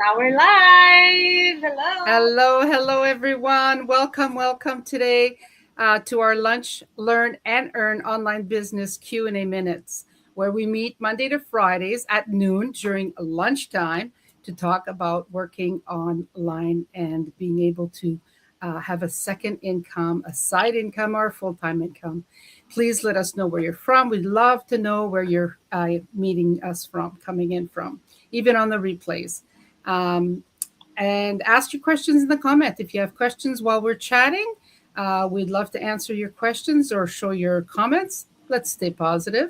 Now we're live. Hello. Hello, everyone. Welcome today to our Lunch, Learn, and Earn online business Q&A minutes, where we meet Monday to Fridays at noon during lunchtime to talk about working online and being able to have a second income, a side income, or a full-time income. Please let us know where you're from. We'd love to know where you're meeting us from, coming in from, even on the replays. Um, and ask your questions in the comment. If you have questions while we're chatting, we'd love to answer your questions or show your comments. Let's stay positive.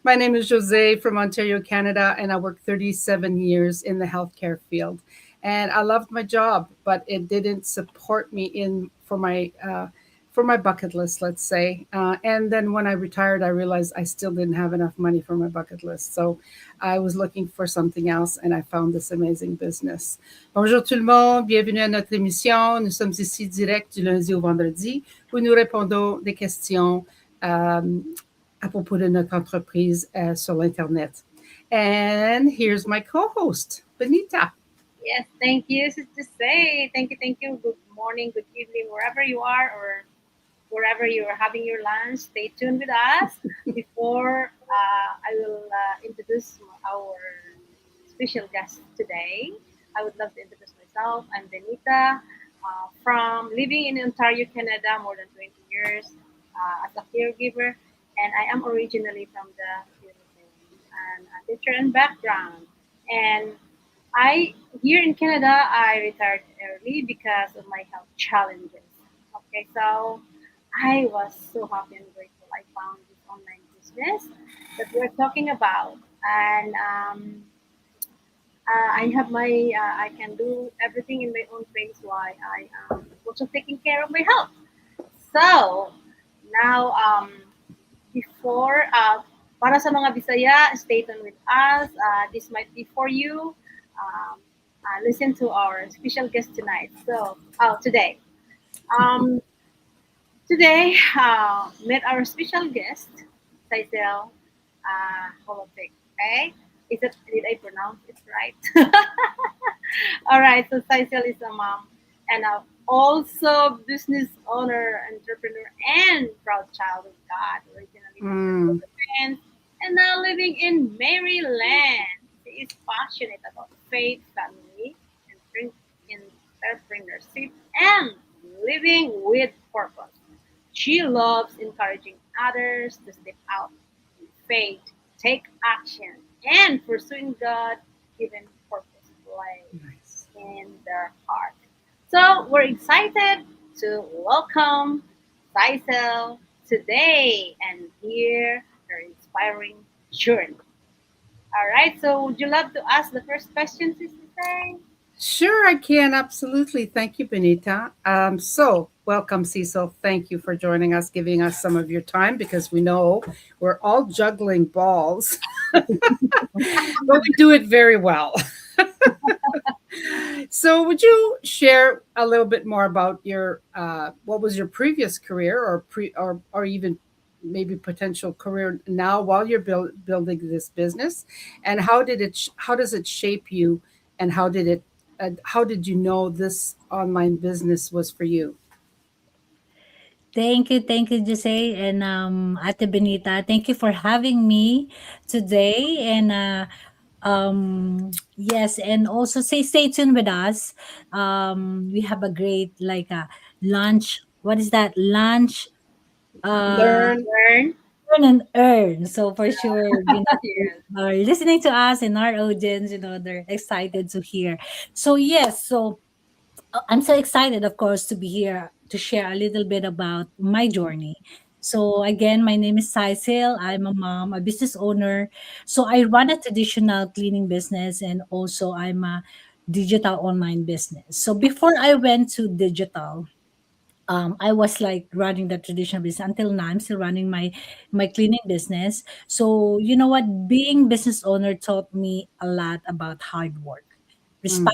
My name is Jose from Ontario, Canada, and I worked 37 years in the healthcare field. And I loved my job, but it didn't support me in for my bucket list, let's say. And then when I retired, I realized I still didn't have enough money for my bucket list. So I was looking for something else, and I found this amazing business. Bonjour tout le monde, bienvenue à notre émission. Nous sommes ici direct du lundi au vendredi où nous répondons des questions à propos de notre entreprise sur l'Internet. And here's my co-host, Benita. Yes, thank you, Sister Say. Thank you, thank you. Good morning, good evening, wherever you are or wherever you are having your lunch. Stay tuned with us. Before I will introduce our special guest today, I would love to introduce myself. I'm Benita from living in Ontario, Canada, more than 20 years as a caregiver. And I am originally from the Philippines and a Lutheran background. And I here in Canada, I retired early because of my health challenges. Okay, so I was so happy and grateful I found this online business that we're talking about, and I have I can do everything in my own pace while I am also taking care of my health. So now, before para sa mga Bisaya, stay tuned with us. This might be for you. Listen to our special guest tonight. Today. Um, Today, met our special guest, Cysil Holotik. Okay? Did I pronounce it right? All right. So Cysil is a mom and also business owner, entrepreneur, and proud child of God, originally from the Mm, Philippines and now living in Maryland. She is passionate about faith, family, and entrepreneurship and living with purpose. She loves encouraging others to step out in faith, take action, and pursuing God given purpose play nice. in their heart. So we're excited to welcome Cysil today and hear her inspiring journey. All right, so would you love to ask the first question, Sister Say? Sure, I can. Absolutely. Thank you, Benita. Welcome, Cecil. Thank you for joining us, giving us some of your time because we know we're all juggling balls, but we do it very well. So, would you share a little bit more about your what was your previous career, or even maybe potential career now while you're building this business, and how does it shape you, and how did you know this online business was for you? Thank you, Jose and Ate Benita. Thank you for having me today. And yes, and also stay tuned with us. We have a great lunch. What is that? Lunch Learn. Learn. earn and earn. So for sure, Yes. are listening to us and our audience, they're excited to hear. So yes, I'm so excited, of course, to be here to share a little bit about my journey. So again, my name is Cysil. I'm a mom, a business owner. So I run a traditional cleaning business, and also I'm a digital online business. So before I went to digital, I was like running the traditional business until now. I'm still running my cleaning business. So you know what, being business owner taught me a lot about hard work, Mm,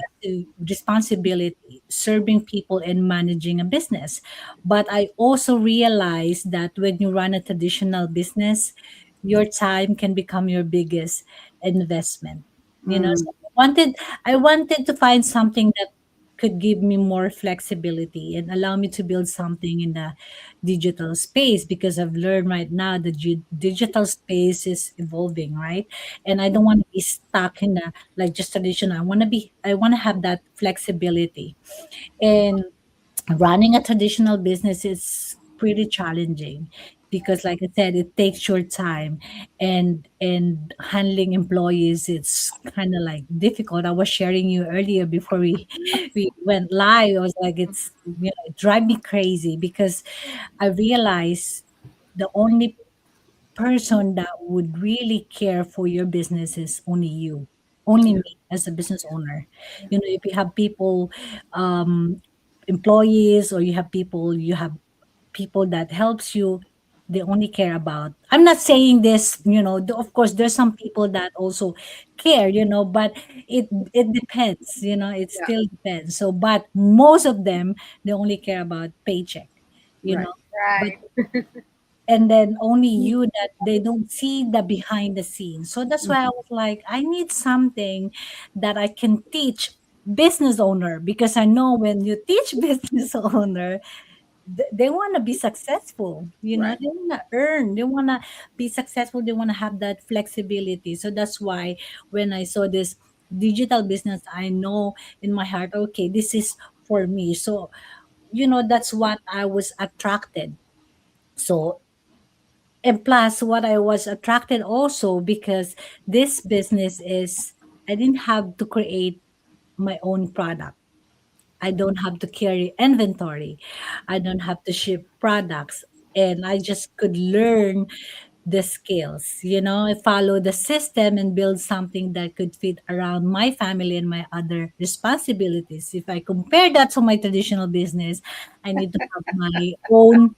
responsibility, serving people, and managing a business. But I also realized that when you run a traditional business, your time can become your biggest investment. mm, So wanted I wanted to find something that could give me more flexibility and allow me to build something in the digital space, because I've learned right now the digital space is evolving, right? And I don't want to be stuck in the like just traditional. I want to have that flexibility. And running a traditional business is pretty challenging because like I said, it takes your time, and handling employees, it's kind of like difficult. I was sharing you earlier before we we went live. I was like, it's, it drive me crazy because I realized the only person that would really care for your business is only you, only Yeah. me as a business owner. If you have people, employees, or you have people that helps you, they only care about, I'm not saying this, of course there's some people that also care, but it depends, it Yeah. still depends. So but most of them, they only care about paycheck, you Right. know but Right. and then only you, that they don't see the behind the scenes. So that's why I Mhm. was like, I need something that I can teach business owner, because I know when you teach business owner, they want to be successful, Right. they want to earn, they want to be successful, they want to have that flexibility. So that's why when I saw this digital business, I know in my heart, okay, this is for me. So that's what I was attracted. So, and plus what I was attracted also, because this business is, I didn't have to create my own product. I don't have to carry inventory. I don't have to ship products. And I just could learn the skills, I follow the system and build something that could fit around my family and my other responsibilities. If I compare that to my traditional business, I need to have my own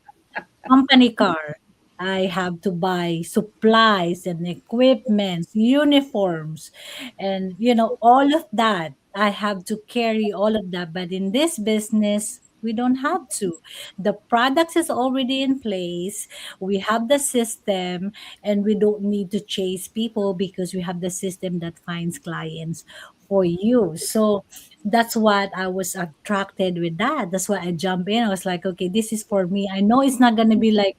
company car. I have to buy supplies and equipment, uniforms, and all of that. I have to carry all of that. But in this business, we don't have to. The products is already in place. We have the system, and we don't need to chase people because we have the system that finds clients for you. So that's what I was attracted with that. That's why I jump in. I was like, okay, this is for me. I know it's not gonna be like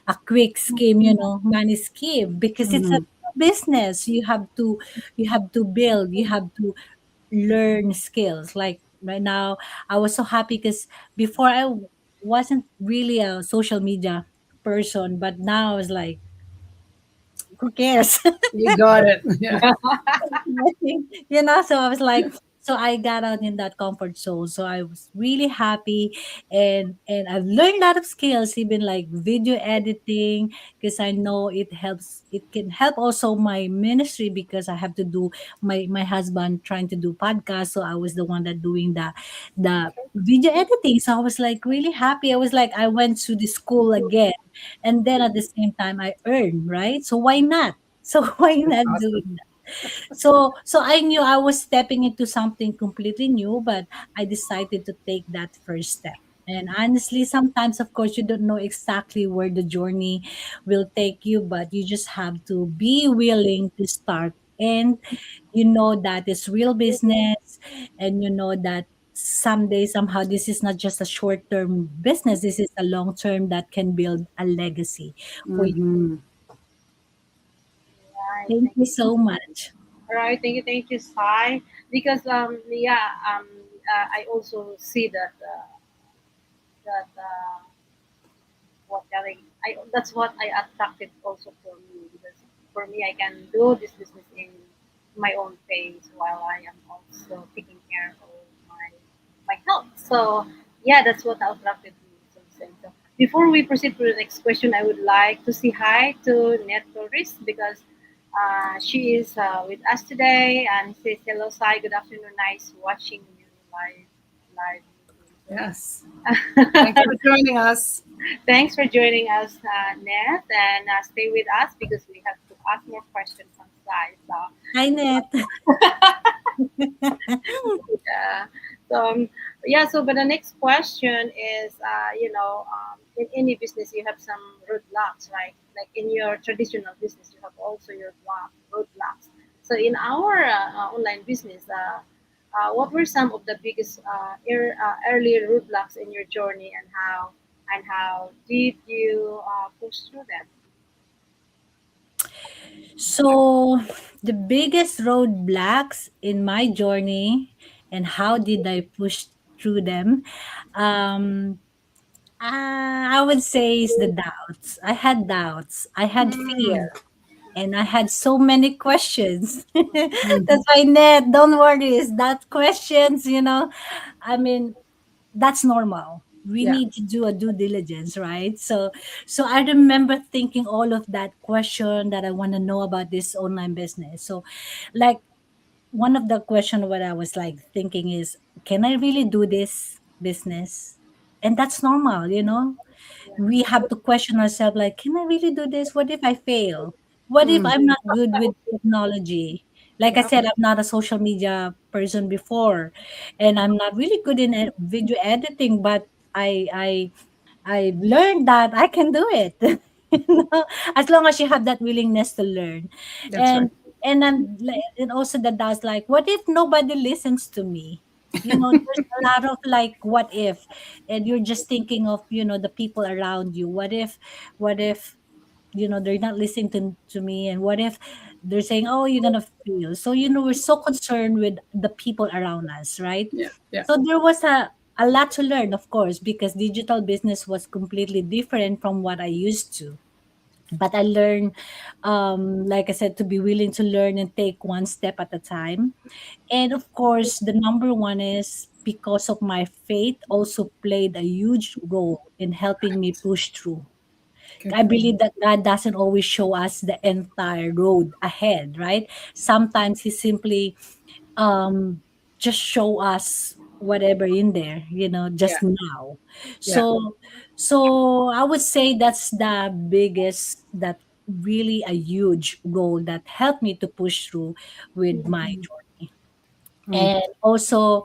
a quick scheme, money scheme, because it's a Mhm. business. You have to build, you have to learn skills. Like right now, I was so happy because before wasn't really a social media person, but now I was like, who cares? You got it. Yeah. So I was like, so I got out in that comfort zone. So I was really happy, and I've learned a lot of skills, even like video editing, because I know it can help also my ministry, because I have to do my husband trying to do podcasts. So I was the one that doing the video editing. So I was like really happy. I was like, I went to the school again, and then at the same time I earn, right? So why not? So why That's not awesome. doing that? So I knew I was stepping into something completely new, but I decided to take that first step. And honestly, sometimes, of course, you don't know exactly where the journey will take you, but you just have to be willing to start. And you know that it's real business, and you know that someday, somehow, this is not just a short term business, this is a long term that can build a legacy for you. Hmm. Right. Thank Thank you you. so much. All right. Thank you, Sai. Because yeah, I also see that what I that's what I attracted also for me, because for me I can do this business in my own pace while I am also taking care of my health. So yeah, that's what attracted me. So before we proceed to the next question, I would like to say hi to Net Torres, because she is with us today, and says hello, Sai. Good afternoon. Nice watching you live. Yes. So Thanks for joining us. thanks for joining us, Neth, and stay with us because we have to ask more questions on side. Hi, Net. Yeah. So yeah. So, but the next question is, in any business you have some roadblocks, right? Like in your traditional business, you have also your roadblocks. So in our online business, what were some of the biggest early roadblocks in your journey, and how did you push through them? So, the biggest roadblocks in my journey and how did I push through them? Um, I would say is the doubts. I had doubts. I had fear. Mm, And I had so many questions. mm, That's why, Net, don't worry. Is that questions, I mean, that's normal. We yeah. need to do a due diligence, right? So I remember thinking all of that question that I want to know about this online business. So, like, one of the question what I was like thinking is, can I really do this business? And that's normal. We have to question ourselves, like, can I really do this? What if I fail? What if Mm, I'm not good with technology? Like I yeah. said, I'm not a social media person before, and I'm not really good in video editing, but I learned that I can do it. you as long as you have that willingness to learn. That's right. And also the doubts, like, what if nobody listens to me? There's a lot of like what if, and you're just thinking of the people around you. What if they're not listening to me, and what if they're saying, oh, you're gonna fail? So we're so concerned with the people around us, right? Yeah. Yeah. So there was a lot to learn, of course, because digital business was completely different from what I used to. But I learned, like I said, to be willing to learn and take one step at a time. And of course, the number one is because of my faith also played a huge role in helping me push through. Good I for you. believe that God doesn't always show us the entire road ahead, right? Sometimes He simply um just show us whatever in there, Yeah. just now. Yeah. So I would say that's the biggest, that really a huge role that helped me to push through with my journey. Mm, And also,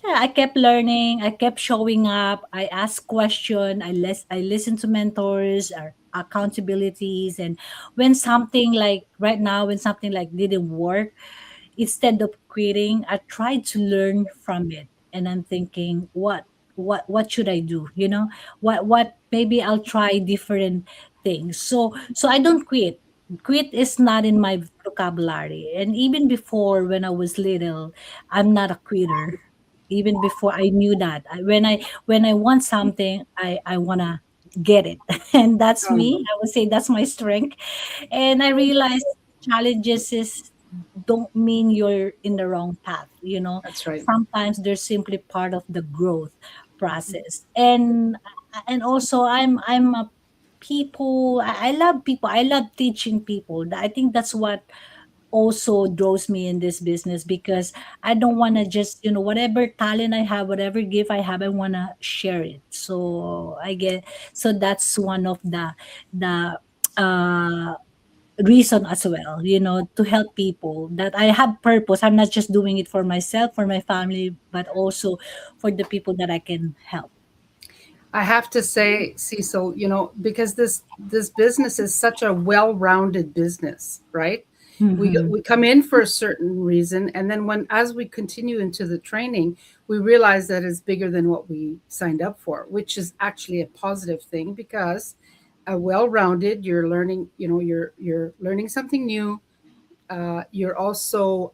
yeah, I kept learning, I kept showing up, I asked question, I listened to mentors or accountabilities. And when something like right now, when something like didn't work, instead of quitting, I tried to learn from it. And I'm thinking, what should I do? What maybe I'll try different things. So I don't quit. Quit is not in my vocabulary. And even before, when I was little, I'm not a quitter. Even before I knew that. When I want something, I wanna get it. And that's um, me. I would say that's my strength. And I realized challenges is don't mean you're in the wrong path. that's right. Sometimes they're simply part of the growth process. And also I'm a people, I love people, I love teaching people. I think that's what also draws me in this business, because I don't want to just, whatever talent I have, whatever gift I have, I want to share it. So that's one of the uh reason as well, to help people, that I have purpose. I'm not just doing it for myself, for my family, but also for the people that I can help. I have to say, Cecil, because this business is such a well-rounded business, right? Mm-hmm. We come in for a certain reason, and then when as we continue into the training, we realize that it's bigger than what we signed up for, which is actually a positive thing because a well-rounded, you're learning, you're learning something new. You're also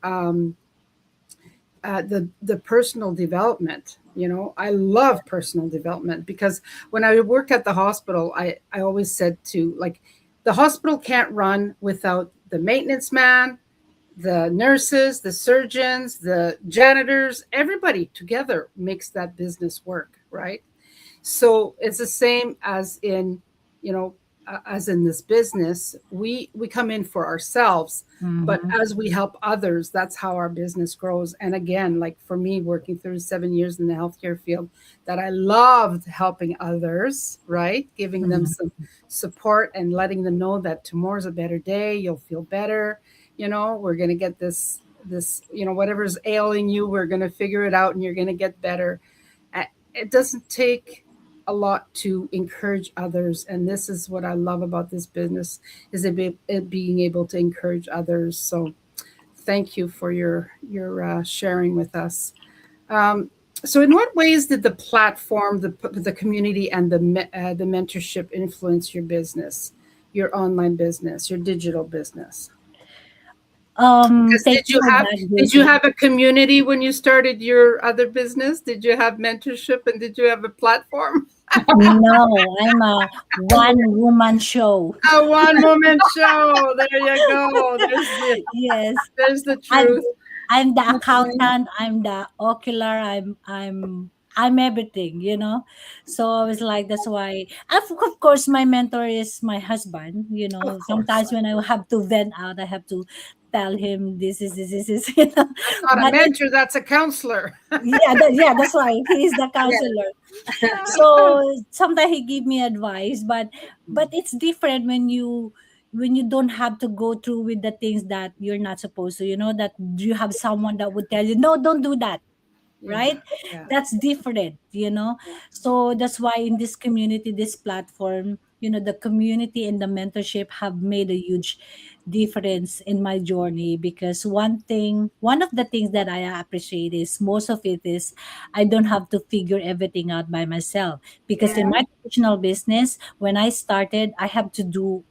the personal development. I love personal development because when I worked at the hospital, I always said to, like, the hospital can't run without the maintenance man, the nurses, the surgeons, the janitors. Everybody together makes that business work, right? So it's the same as in, you know as in this business, we come in for ourselves, but Mm-hmm. as we help others, that's how our business grows. And again, like for me, working 37 years in the healthcare field, that I loved helping others, right, giving them some support and letting them know that tomorrow's a better day, you'll feel better. We're going to get this, whatever's ailing you, we're going to figure it out and you're going to get better. It doesn't take a lot to encourage others, and this is what I love about this business, is it being able to encourage others. So thank you for your sharing with us. Um, so, in what ways did the platform, the community, and the mentorship influence your business, your online business, your digital business? Because Thank you for that, did you Gracie. have a community when you started your other business? Did you have mentorship and did you have a platform? No, I'm a one woman show. A one woman show. There you go. Yes. There's the I'm truth. I'm the Okay. accountant, I'm the ocular, I'm everything, you know. So I was like, that's why of course my mentor is my husband, you Of know. course. Sometimes when I have to vent out, I have to tell him this is you know. That's not a But it mentor, that's a counselor. yeah, that's why he is the Yes. counselor. So sometimes he give me advice, but it's different when you don't have to go through with the things that you're not supposed to, you know, that you have someone that would tell you, no, don't do that, Yeah, right? yeah, That's different, you know. Yeah. So that's why in this community, this platform, you know, the community and the mentorship have made a huge difference in my journey, because one of the things that I appreciate is most of it is I don't have to figure everything out by myself, because in yeah, my traditional business, when I started, I have to do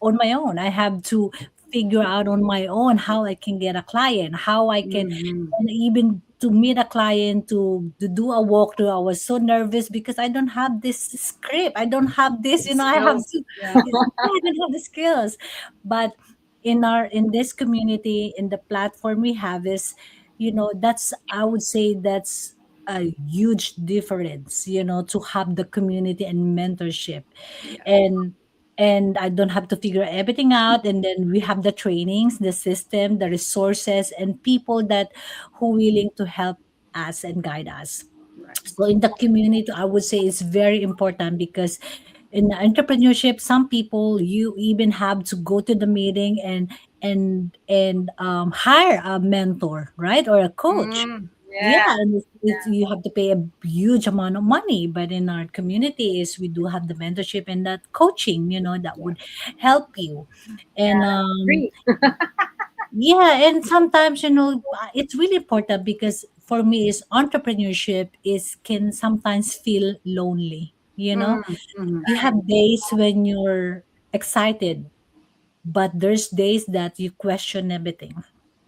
on my own. I have to figure out on my own how I can get a client, how I can, hmm, and even to meet a client, to do a walkthrough. I was so nervous because I don't have this script. I don't have this, you know, I have skills. to, Yeah, yeah, I don't have the skills. But in this community, in the platform we have is, you know, that's, I would say that's a huge difference, you know, to have the community and mentorship. yeah, And I don't have to figure everything out. And then we have the trainings, the system, the resources, and people that who willing to help us and guide us. So right. in the community, I would say it's very important, because in entrepreneurship, some people you even have to go to the meeting and hire a mentor, right, or a coach. Mm, Yeah, Yeah. and Yeah. you have to pay a huge amount of money. But in our community, is we do have the mentorship and that coaching, you know, that yeah, would help you. Yeah. And That's free. yeah, and sometimes, you know, it's really important, because for me is entrepreneurship is can sometimes feel lonely, you know. mm, mm, You have days when you're excited, but there's days that you question everything,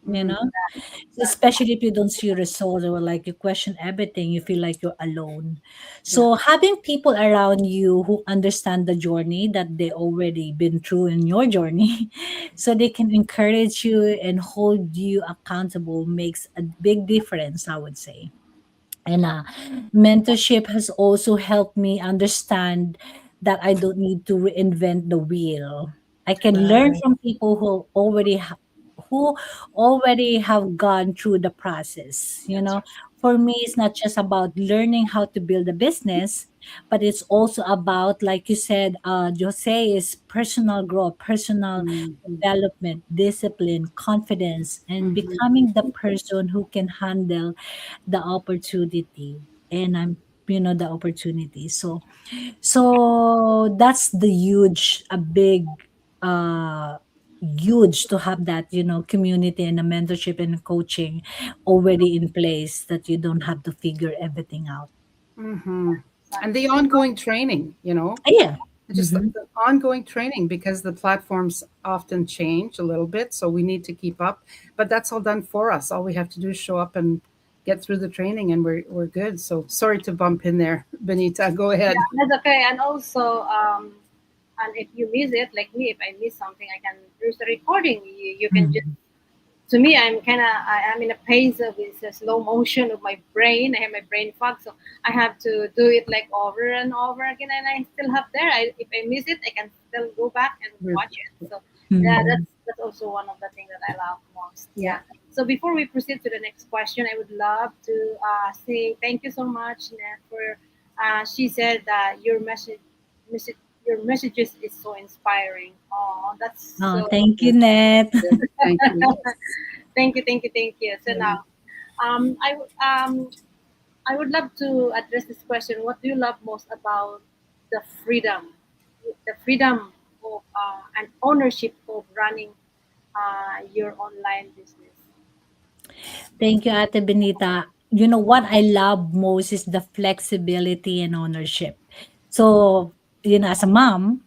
you mm, know, Exactly. especially if you don't see results, or like you question everything, you feel like you're alone. yeah, So having people around you who understand the journey that they already been through in your journey, so they can encourage you and hold you accountable, makes a big difference, I would say. And mentorship has also helped me understand that I don't need to reinvent the wheel. I can learn right. from people who already have gone through the process. You That's know, right. for me, it's not just about learning how to build a business, but it's also about, like you said, Jose, is personal growth, personal Mm, development, discipline, confidence, and mhm, becoming the person who can handle the opportunity. And I'm, you know, the opportunity. So that's the huge, a big, huge to have that, you know, community and a mentorship and coaching already in place, that you don't have to figure everything out. mhm. And Exactly. the ongoing training, you know, Yeah. just Mm-hmm. the ongoing training, because the platforms often change a little bit, so we need to keep up. But that's all done for us. All we have to do is show up and get through the training, and we're good. So sorry to bump in there, Benita. Go ahead. Yeah, that's okay. And also, and if you miss it, like me, if I miss something, I can use the recording. You can just, Mm-hmm. to me, I am in a pace of it's a slow motion of my brain. I have my brain fog, so I have to do it like over and over again, and I still have there. If I miss it, I can still go back and We're, watch it. So yeah, Mm-hmm. that's also one of the things that I love most. yeah. Yeah. So before we proceed to the next question, I would love to say thank you so much, Nat, for. She said that message, your messages is so inspiring. Oh, that's Oh, so thank you, That's Net. good. Thank you. thank you, thank you, thank you. So Yeah. now, I would love to address this question. What do you love most about the freedom, the freedom of and ownership of running your online business? Thank you, Ate Benita. You know what I love most is the flexibility and ownership. So, as a mom,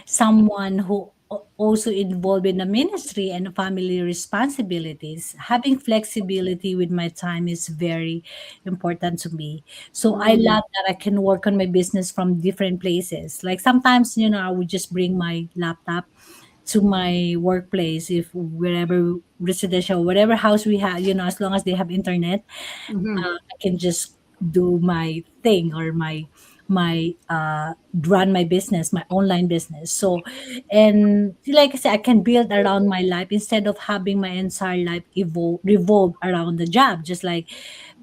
someone who also involved in the ministry and family responsibilities, having flexibility with my time is very important to me. So I Mm, love that I can work on my business from different places. Like sometimes, I would just bring my laptop to my workplace, if wherever residential, whatever house we have, as long as they have internet, mhm, I can just do my thing, or my run my business, my online business. So, and like I said, I can build around my life instead of having my entire life revolve around the job. Just like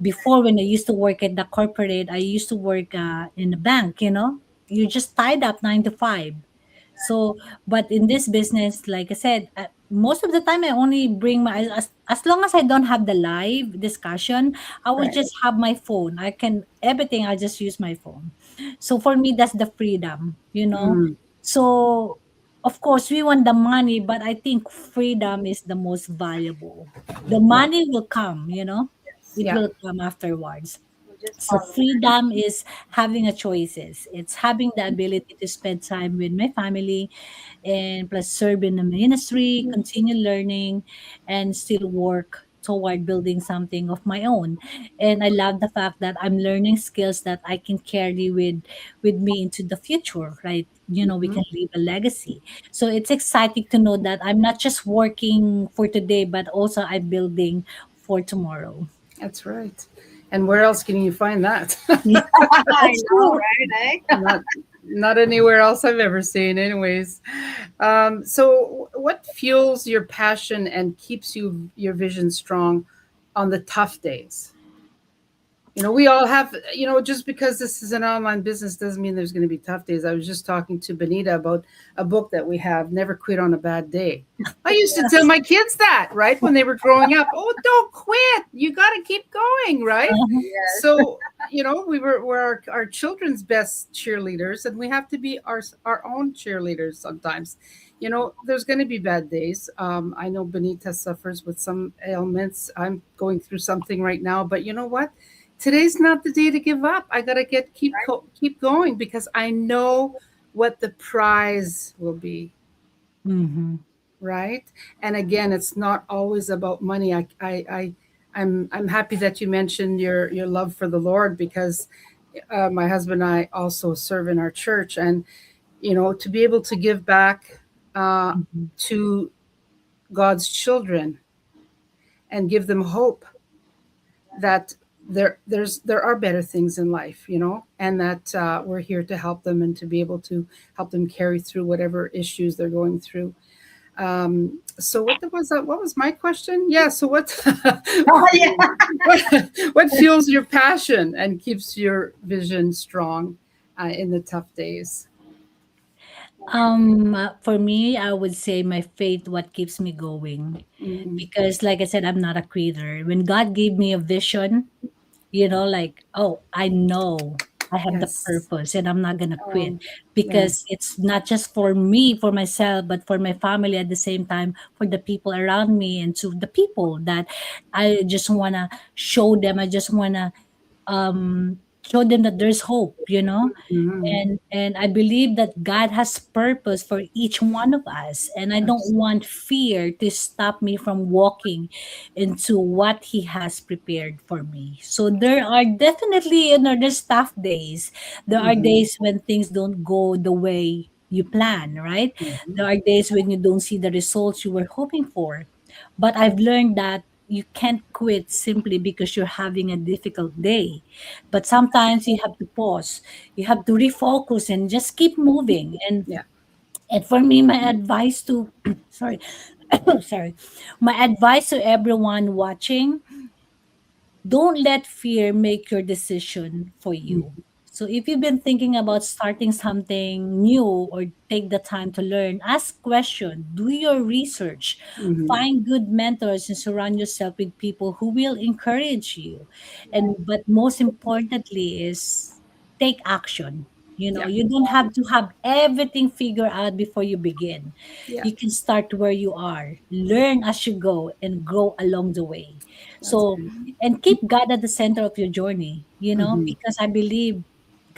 before, when I used to work at the corporate, I used to work in the bank. You just tied up 9 to 5. So, but in this business, like I said, most of the time I only bring my, as long as I don't have the live discussion, I will right. just have my phone. I can everything. I just use my phone. So for me, that's the freedom. Mm, So of course we want the money, but I think freedom is the most valuable. The yeah, money will come. Yes. It yeah. will come afterwards. We'll just So follow. freedom is having a choices. It's having the ability to spend time with my family, and plus serve in the ministry, continue learning, and still work toward building something of my own. And I love the fact that I'm learning skills that I can carry with me into the future, right? We Mhm, can leave a legacy. So it's exciting to know that I'm not just working for today, but also I'm building for tomorrow. that's right. And where else can you find that? Yeah, I that's know, true. right? Eh? not not anywhere else I've ever seen, anyways. So what fuels your passion and keeps your vision strong on the tough days? We all have, just because this is an online business doesn't mean there's going to be tough days. I was just talking to Benita about a book that we have, Never Quit on a Bad Day. I used to tell Yes. my kids that, right? When they were growing up, oh, don't quit. You got to keep going, right? Uh-huh. Yes. So, we're our children's best cheerleaders, and we have to be our own cheerleaders sometimes. There's going to be bad days. I know Benita suffers with some ailments. I'm going through something right now, but you know what? Today's not the day to give up. I gotta Right. keep going because I know what the prize will be, Mhm. right? And again, it's not always about money. I'm happy that you mentioned your love for the Lord, because my husband and I also serve in our church, and to be able to give back uh, Mhm. to God's children and give them hope that there are better things in life, and that we're here to help them and to be able to help them carry through whatever issues they're going through. So what was my question? Yeah, so what Oh, yeah. what, what fuels your passion and keeps your vision strong in the tough days? For me, I would say my faith what keeps me going. Mm, Because like I said, I'm not a quitter. When God gave me a vision, like, oh, I know I have the yes. purpose and I'm not gonna quit, Oh, yeah. because it's not just for me, for myself, but for my family at the same time, for the people around me, and to the people that I just wanna show them. I just wanna show them that there's hope. Mhm. And I believe that God has purpose for each one of us, and I don't Abs- want fear to stop me from walking into what He has prepared for me. So there are definitely, there's tough days. There are mhm. days when things don't go the way you plan, right? Mhm. There are days when you don't see the results you were hoping for. But I've learned that you can't quit simply because you're having a difficult day. But sometimes you have to pause. You have to refocus and just keep moving. Yeah. And for me, my advice to sorry, sorry, my advice to everyone watching: don't let fear make your decision for you. Mhm. So if you've been thinking about starting something new, or take the time to learn, ask questions, do your research, Mhm. find good mentors, and surround yourself with people who will encourage you. And but most importantly is take action. Yeah. You don't have to have everything figured out before you begin. Yeah. You can start where you are, learn as you go, and grow along the way. That's So, right. and keep God at the center of your journey, Hmm. because I believe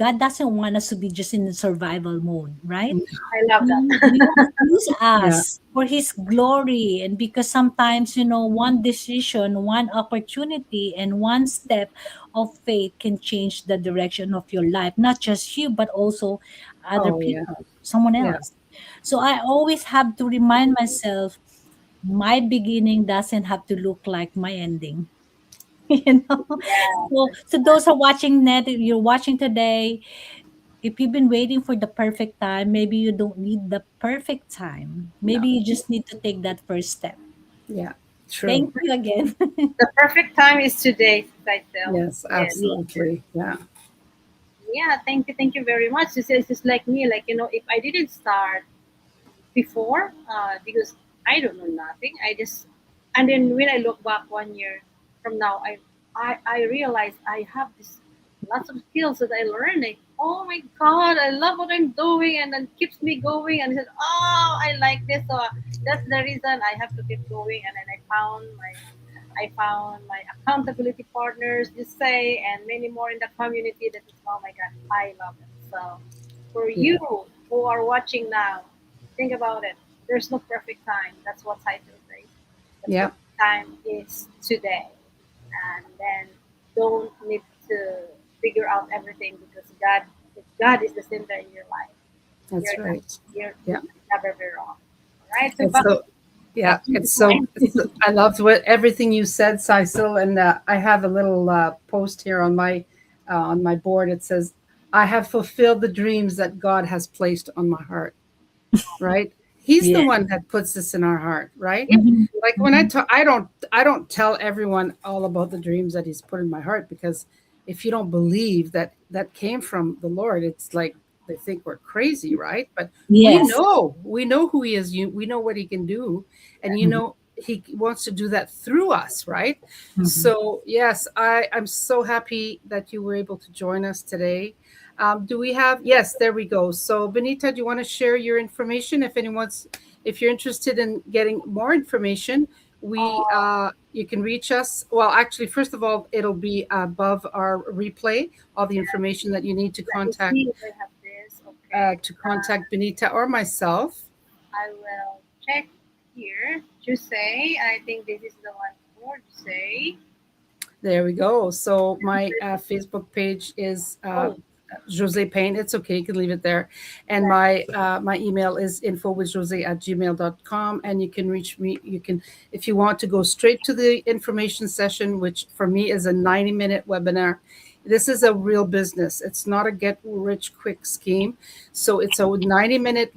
God doesn't want us to be just in the survival mode, right? I love that. He wants to use Yeah. us for His glory. And because sometimes, one decision, one opportunity, and one step of faith can change the direction of your life, not just you, but also other Oh, yeah. people, someone Yeah. else. So I always have to remind myself my beginning doesn't have to look like my ending. you know so those are watching net you're watching today, if you've been waiting for the perfect time, maybe you don't need the perfect time. No. Maybe you just need to take that first step. Yeah. True. Thank you again. The perfect time is today, Cysil. Yes, Yes. Yeah. absolutely. Yeah. Yeah, thank you very much. It's just like me, like, if I didn't start before, because I don't know nothing. And then when I look back 1 year from now, I realize I have this lots of skills that I learned. Like, oh my God, I love what I'm doing, and then keeps me going. And I said, oh, I like this, so that's the reason I have to keep going. And then I found my accountability partners, just say, and many more in the community. That is, oh my God, I love it. So, for Yeah. you who are watching now, think about it. There's no perfect time. That's what title says. The Yeah. perfect time is today, and then don't need to figure out everything, because if God is the center in your life, That's you're not, right. you Yeah. can never be wrong. All right. So It's so yeah, back to the it's point. so, I loved what everything you said, Cysil, and I have a little post here on my board. It says, "I have fulfilled the dreams that God has placed on my heart." Right? He's the Yeah. one that puts this in our heart, right? Mhm. Like when I Mhm. talk, I don't tell everyone all about the dreams that He's put in my heart, because if you don't believe that that came from the Lord, it's like they think we're crazy, right? But Yes. we know who He is. We know what He can do, and Mhm. He wants to do that through us, right? Mhm. So yes, I'm so happy that you were able to join us today. Do we have? Yes, there we go. So, Benita, do you want to share your information if you're interested in getting more information? We You can reach us. Well, actually, first of all, it'll be above our replay all the information that you need Let me see if I have this. Okay. to contact Benita or myself. I will check here. Jose, I think this is the one for Jose. There we go. So my Facebook page is Oh, Jose Payne. It's okay. You can leave it there. And yeah. my email is info@gmail.com. And you can reach me. You can, if you want to go straight to the information session, which for me is a 90-minute webinar. This is a real business. It's not a get rich quick scheme. So it's a 90-minute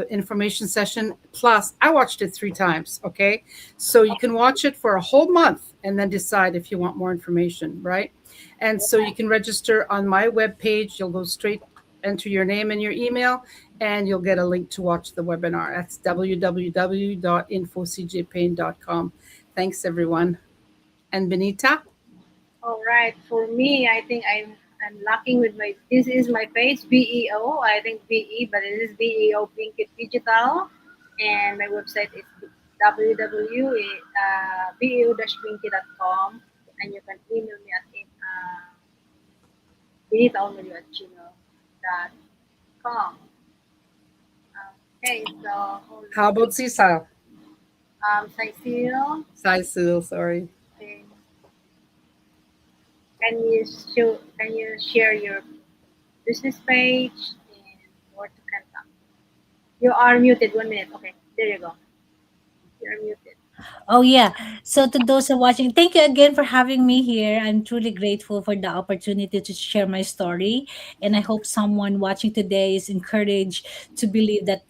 information session. Plus, I watched it 3 times. Okay. So you can watch it for a whole month and then decide if you want more information, right? And so you can register on my webpage. You'll go straight, enter your name and your email, and you'll get a link to watch the webinar. That's www.infocjpain.com. Thanks, everyone. And Benita? All right. For me, I think I'm lacking with my. This is my page BEO. I think BE, but it is BEO Pinkit Digital, and my website is www.beo-pinky.com, and you can email me at benitaonolio@gmail.com. Okay. So hold How on. about Cecile? Cysil, Cecile, sorry. okay. Can you share your business page and where to contact? You are muted. 1 minute. Okay, there you go. You're muted. Oh yeah. So to those who are watching, thank you again for having me here. I'm truly grateful for the opportunity to share my story, and I hope someone watching today is encouraged to believe that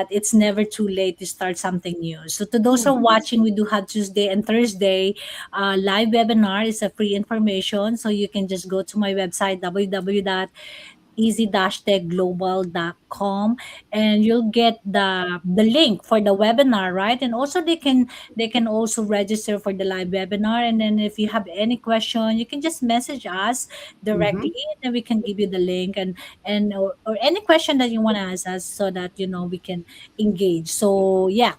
it's never too late to start something new. So to those who are watching, we do have Tuesday and Thursday live webinar. It's a free information, so you can just go to my website easy-techglobal.com, and you'll get the link for the webinar, right? And also they can also register for the live webinar. And then if you have any question, you can just message us Mm-hmm. directly, and then we can give you the link, or any question that you want to ask us, so that we can engage. So yeah,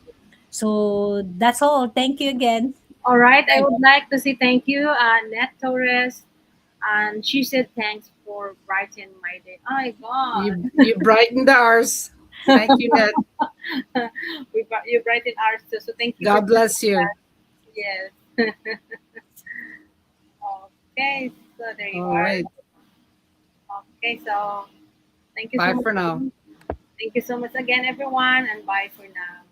so that's all. Thank you again. All right. I Thank would like to say thank you, Net Torres. And she said thanks for brightening my day. Oh my you. God. You brightened ours. Thank you, Ned. You brighten ours too. So thank you for God doing bless you. that. Yes. Okay. So there you All are. right. Okay. So thank you so Bye much for now. again. Thank you so much again, everyone. And bye for now.